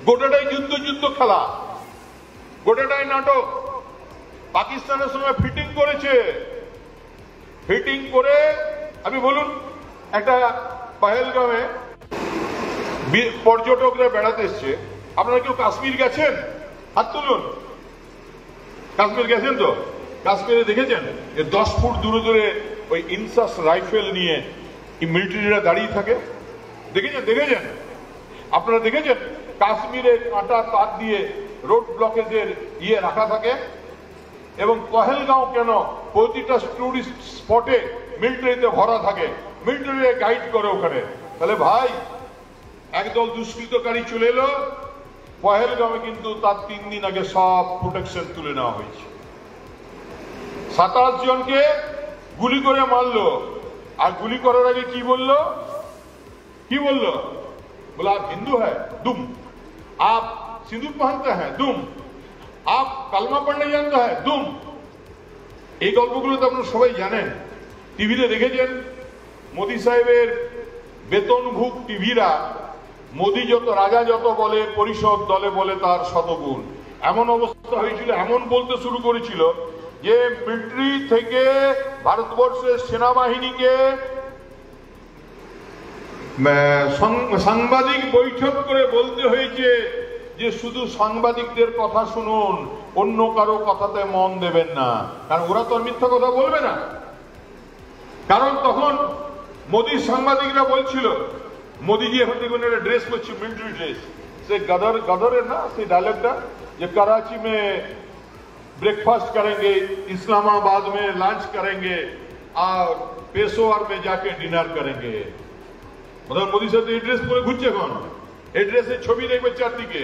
গোটাটাই যুদ্ধ যুদ্ধ খেলা, গোটাটাই নাটক। পাকিস্তানের সঙ্গে ফিটিং করেছে, ফিটিং করে আপনি বলুন, একটা পহেলগাঁওয়ে পর্যটকরা বেড়াতে এসছে। আপনারা কেউ কাশ্মীর গেছেন? হাত তুলুন। কাশ্মীর গেছেন তো? কাশ্মীরে দেখেছেন 10 ফুট দূরে দূরে ওই ইনসাস রাইফেল নিয়ে মিলিটারিরা দাঁড়িয়ে থাকে? দেখেছেন? দেখেছেন? আপনারা দেখেছেন কাশ্মীরে কাঁটা তার দিয়ে রোড ব্লকেজের রাখা থাকে? এবং পহেলগাঁও কেন প্রতিটা টুরিস্ট স্পটে মিলিটারিতে ভরা থাকে, মিলিটারি গাইড করে ওখানে। তাহলে ভাই, একদল দুষ্কৃতকারী চলে এলো পহেলগাঁওয়ে, কিন্তু তার 3 দিন আগে সব প্রোটেকশন তুলে নেওয়া হয়েছে। 27 জনকে গুলি করে মারলো। আর গুলি করার আগে কি বললো? কি বললো? बोला आप हिंदू है, दुम। आप सिंदूर पहनते हैं, दुम। आप कलमा पढ़ने जानते हैं, दुम। এই গল্পগুলো তো আপনারা সবাই জানেন, টিভিতে দেখেছেন। মোদি সাহেবের বেতনভুক টিভিরা মোদি যত রাজা যত বলে, পরিষদ দলে বলে তার শতগুণ। এমন অবস্থা হয়েছিল, এমন বলতে শুরু করেছিল যে মিলিটারি থেকে ভারতবর্ষের সেনাবাহিনীকে সাংবাদিক বৈঠক করে বলতে হয়েছে যে শুধু সাংবাদিকদের কথা শুনুন, অন্য কারো কথাতে মন দেবেন না, কারণ ওরা তো মিথ্যা কথা বলবে না। কারণ তখন মোদীর সাংবাদিকরা বলছিল, মোদীজি এখন দেখুন একটা ড্রেস করছে, মিলিটারি ড্রেস, সে গদরের না সেই ডায়লগটা, যে कराची में ब्रेकफास्ट करेंगे, इस्लामाबाद में लंच करेंगे और पेशोवर में जाके डिनर करेंगे। मतलब मोदी साहब এই ড্রেস পরে ঘুরছে এখন, এই ড্রেসের ছবি দেখবে চারদিকে।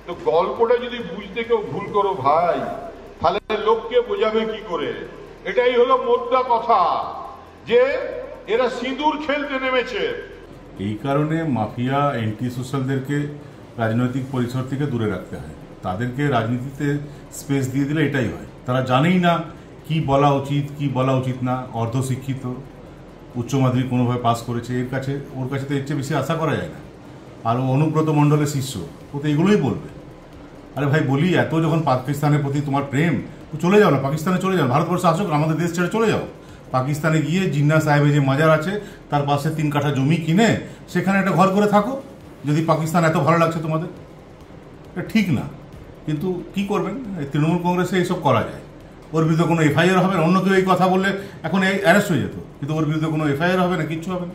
তো গল্পটা যদি বুঝতে কেউ ভুল করো ভাই, তাহলে লোককে বোঝাবে কি করে? এটাই হলো মোদ্দা কথা, যে এরা সিঁদুর খেলতে নেমেছে। এই কারণে মাফিয়া এন্টি সোশ্যালদেরকে রাজনৈতিক পরিসর থেকে দূরে রাখতে হয়। তাদেরকে রাজনীতিতে স্পেস দিয়ে দিলে এটাই হয়। তারা জানেই না কি বলা উচিত, কি বলা উচিত না। অর্ধশিক্ষিত, উচ্চ মাধ্যমিক কোনোভাবে পাস করেছে, ওর কাছে তো এর চেয়ে বেশি আশা করা যায় না। আর অনুব্রত মণ্ডলের শিষ্য, ও তো এগুলোই বলবে। আরে ভাই বলি, এত যখন পাকিস্তানের প্রতি তোমার প্রেম, তো চলে যাও না, পাকিস্তানে চলে যাও। ভারতবর্ষে আসুক, আমাদের দেশ ছেড়ে চলে যাও। পাকিস্তানে গিয়ে জিন্না সাহেবের যে মাজার আছে তার পাশে 3 কাঠা জমি কিনে সেখানে একটা ঘর করে থাকো, যদি পাকিস্তান এত ভালো লাগছে তোমাদের। এটা ঠিক না, কিন্তু কি করবেন, তৃণমূল কংগ্রেসে এইসব করা যায়। ওর বিরুদ্ধে কোনো এফআইআর হবে না। অন্য কেউ এই কথা বললে এখন অ্যারেস্ট হয়ে যেত, কিন্তু ওর বিরুদ্ধে কোনো এফআইআর হবে না, কিচ্ছু হবে না।